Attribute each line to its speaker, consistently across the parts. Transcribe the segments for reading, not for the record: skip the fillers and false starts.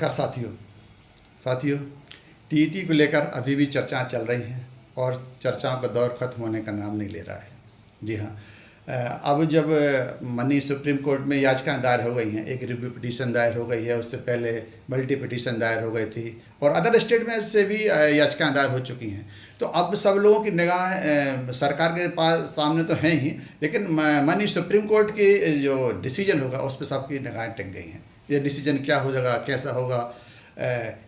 Speaker 1: नमस्कार साथियों टीईटी को लेकर अभी भी चर्चाएं चल रही हैं और चर्चाओं का दौर खत्म होने का नाम नहीं ले रहा है। जी हाँ, अब जब मनी सुप्रीम कोर्ट में याचिकाएं दायर हो गई हैं, एक रिव्यू पिटीशन दायर हो गई है, उससे पहले मल्टी पिटीशन दायर हो गई थी और अदर स्टेट में से भी याचिकाएं दायर हो चुकी हैं। तो अब सब लोगों की निगाह सरकार के पास सामने तो हैं ही, लेकिन मनी सुप्रीम कोर्ट की जो डिसीजन होगा उस पर सबकी निगाहें टिक गई हैं। ये डिसीजन क्या हो जाएगा, कैसा होगा,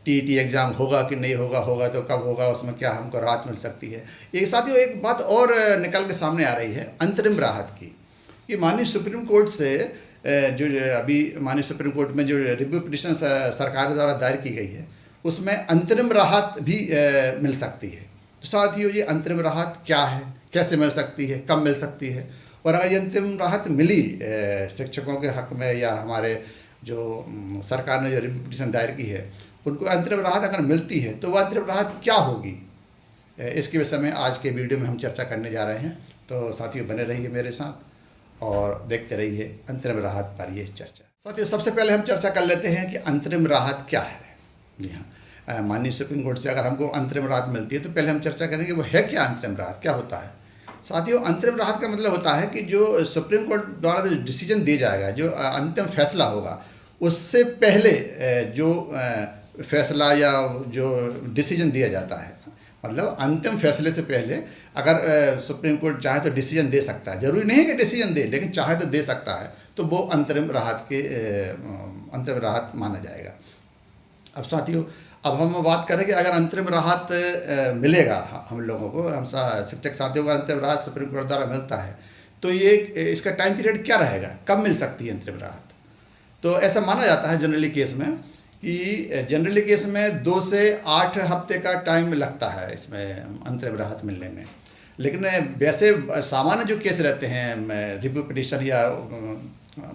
Speaker 1: टीईटी एग्ज़ाम होगा कि नहीं होगा, होगा तो कब होगा, उसमें क्या हमको राहत मिल सकती है। एक साथियों एक बात और निकल के सामने आ रही है अंतरिम राहत की, कि माननीय सुप्रीम कोर्ट से जो अभी माननीय सुप्रीम कोर्ट में जो रिव्यू पिटीशन सरकार द्वारा दायर की गई है उसमें अंतरिम राहत भी मिल सकती है। तो साथियों ये अंतरिम राहत क्या है, कैसे मिल सकती है, कब मिल सकती है, और अगर ये अंतरिम राहत मिली शिक्षकों के हक़ में या हमारे जो सरकार ने जो रिव्यू पिटीशन दायर की है उनको अंतरिम राहत अगर मिलती है तो वह अंतरिम राहत क्या होगी, इसके विषय में आज के वीडियो में हम चर्चा करने जा रहे हैं। तो साथियों बने रहिए मेरे साथ और देखते रहिए अंतरिम राहत पर ये चर्चा। साथियों सबसे पहले हम चर्चा कर लेते हैं कि अंतरिम राहत क्या है। जी हाँ, माननीय सुप्रीम कोर्ट से अगर हमको अंतरिम राहत मिलती है तो पहले हम चर्चा करेंगे वो है क्या, अंतरिम राहत क्या होता है। साथियों अंतरिम राहत का मतलब होता है कि जो सुप्रीम कोर्ट द्वारा जो डिसीजन दिया जाएगा, जो अंतिम फैसला होगा, उससे पहले जो फैसला या जो डिसीजन दिया जाता है, मतलब अंतिम फैसले से पहले अगर सुप्रीम कोर्ट चाहे तो डिसीजन दे सकता है, जरूरी नहीं है कि डिसीजन दे, लेकिन चाहे तो दे सकता है, तो वो अंतरिम राहत माना जाएगा। अब साथियों अब हम बात करें कि अगर अंतरिम राहत मिलेगा हम लोगों को, हम शिक्षक साथियों को अंतरिम राहत सुप्रीम कोर्ट द्वारा मिलता है तो ये इसका टाइम पीरियड क्या रहेगा, कब मिल सकती है अंतरिम राहत। तो ऐसा माना जाता है जनरली केस में कि जनरली केस में 2 से 8 हफ्ते का टाइम लगता है इसमें अंतरिम राहत मिलने में। लेकिन वैसे सामान्य जो केस रहते हैं रिव्यू पिटीशन या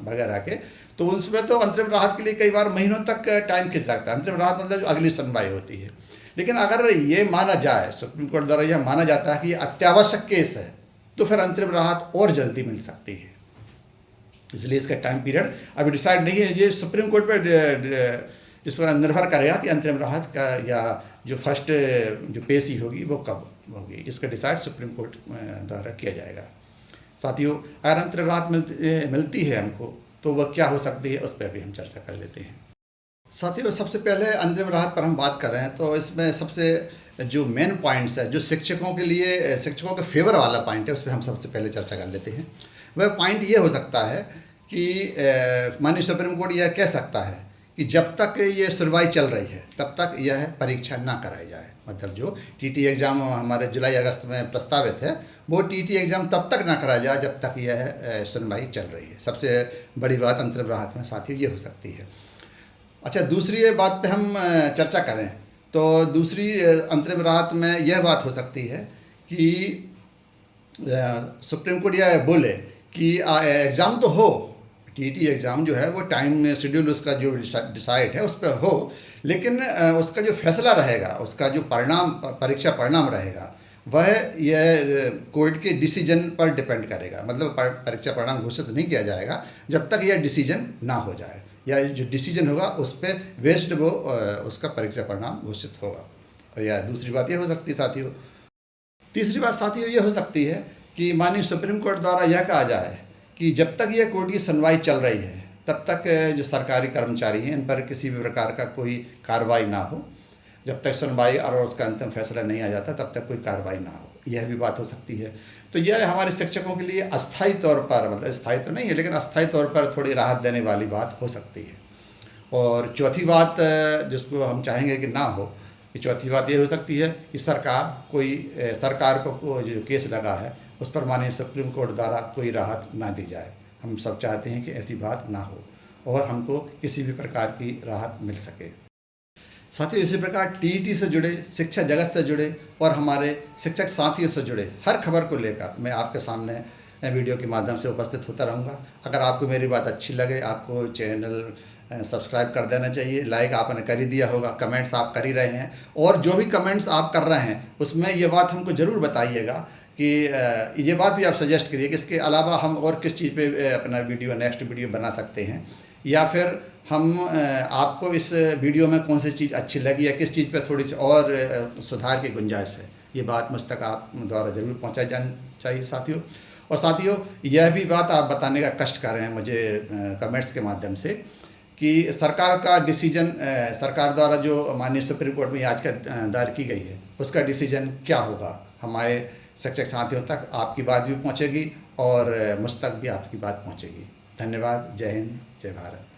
Speaker 1: वगैरह के, तो उसमें तो अंतरिम राहत के लिए कई बार महीनों तक टाइम खिंच सकता है। अंतरिम राहत मतलब जो अगली सुनवाई होती है। लेकिन अगर ये माना जाए, सुप्रीम कोर्ट द्वारा यह माना जाता है कि ये अत्यावश्यक केस है, तो फिर अंतरिम राहत और जल्दी मिल सकती है। इसलिए इसका टाइम पीरियड अभी डिसाइड नहीं है, ये सुप्रीम कोर्ट पर इस पर निर्भर करेगा कि अंतरिम राहत का या जो फर्स्ट जो पेशी होगी वो कब होगी, इसका डिसाइड सुप्रीम कोर्ट द्वारा किया जाएगा। साथियों अगर अंतरिम राहत मिलती है हमको तो वह क्या हो सकती है, उस पर भी हम चर्चा कर लेते हैं। साथियों सबसे पहले अंतरिम राहत पर हम बात कर रहे हैं तो इसमें सबसे जो मेन पॉइंट्स है, जो शिक्षकों के लिए शिक्षकों के फेवर वाला पॉइंट है, उस पर हम सबसे पहले चर्चा कर लेते हैं। वह पॉइंट ये हो सकता है कि माननीय सुप्रीम कोर्ट यह कह सकता है कि जब तक ये सुनवाई चल रही है तब तक यह परीक्षा ना कराई जाए। मतलब जो टीटी एग्ज़ाम हमारे जुलाई अगस्त में प्रस्तावित है वो टीटी एग्ज़ाम तब तक ना कराया जाए जब तक यह सुनवाई चल रही है। सबसे बड़ी बात अंतरिम राहत में साथियों ये हो सकती है। अच्छा, दूसरी बात पे हम चर्चा करें तो दूसरी अंतरिम राहत में यह बात हो सकती है कि सुप्रीम कोर्ट यह बोले कि एग्ज़ाम तो हो, टीटी एग्ज़ाम जो है वो टाइम शेड्यूल उसका जो डिसाइड है उस पर हो, लेकिन उसका जो फैसला रहेगा, उसका जो परिणाम परीक्षा परिणाम रहेगा वह यह कोर्ट के डिसीजन पर डिपेंड करेगा। मतलब परीक्षा परिणाम घोषित नहीं किया जाएगा जब तक यह डिसीजन ना हो जाए, या जो डिसीजन होगा उस पर बेस्ड वो उसका परीक्षा परिणाम घोषित होगा। या दूसरी बात यह हो सकती है साथियों, तीसरी बात साथियों ये हो सकती है कि माननीय सुप्रीम कोर्ट द्वारा यह कहा जाए कि जब तक यह कोर्ट की सुनवाई चल रही है तब तक जो सरकारी कर्मचारी हैं इन पर किसी भी प्रकार का कोई कार्रवाई ना हो। जब तक सुनवाई और उसका अंतिम फैसला नहीं आ जाता तब तक कोई कार्रवाई ना हो, यह भी बात हो सकती है। तो यह हमारे शिक्षकों के लिए अस्थायी तौर पर, मतलब स्थायी तो नहीं है लेकिन अस्थायी तौर पर थोड़ी राहत देने वाली बात हो सकती है। और चौथी बात जिसको हम चाहेंगे कि ना हो, कि चौथी बात ये हो सकती है कि सरकार को जो केस लगा है उस पर माननीय सुप्रीम कोर्ट द्वारा कोई राहत ना दी जाए। हम सब चाहते हैं कि ऐसी बात ना हो और हमको किसी भी प्रकार की राहत मिल सके। साथियों इसी प्रकार टीईटी से जुड़े, शिक्षा जगत से जुड़े और हमारे शिक्षक साथियों से जुड़े हर खबर को लेकर मैं आपके सामने वीडियो के माध्यम से उपस्थित होता रहूँगा। अगर आपको मेरी बात अच्छी लगे, आपको चैनल सब्सक्राइब कर देना चाहिए, लाइक आपने कर ही दिया होगा, कमेंट्स आप कर ही रहे हैं, और जो भी कमेंट्स आप कर रहे हैं उसमें ये बात हमको ज़रूर बताइएगा कि ये बात भी आप सजेस्ट करिए कि इसके अलावा हम और किस चीज़ पे अपना वीडियो नेक्स्ट वीडियो बना सकते हैं। या फिर हम आपको इस वीडियो में कौन सी चीज़ अच्छी लगी या किस चीज़ पर थोड़ी सी और सुधार की गुंजाइश है, ये बात मुझ तक आप द्वारा ज़रूर पहुंचाई जानी चाहिए साथियों। और साथियों, यह भी बात आप बताने का कष्ट कर रहे हैं मुझे कमेंट्स के माध्यम से कि सरकार का डिसीजन, सरकार द्वारा जो माननीय सुप्रीम कोर्ट में याचिका दायर की गई है उसका डिसीजन क्या होगा। हमारे शिक्षक साथियों तक आपकी बात भी पहुंचेगी और मुझ तक भी आपकी बात पहुंचेगी। धन्यवाद। जय हिंद, जय भारत।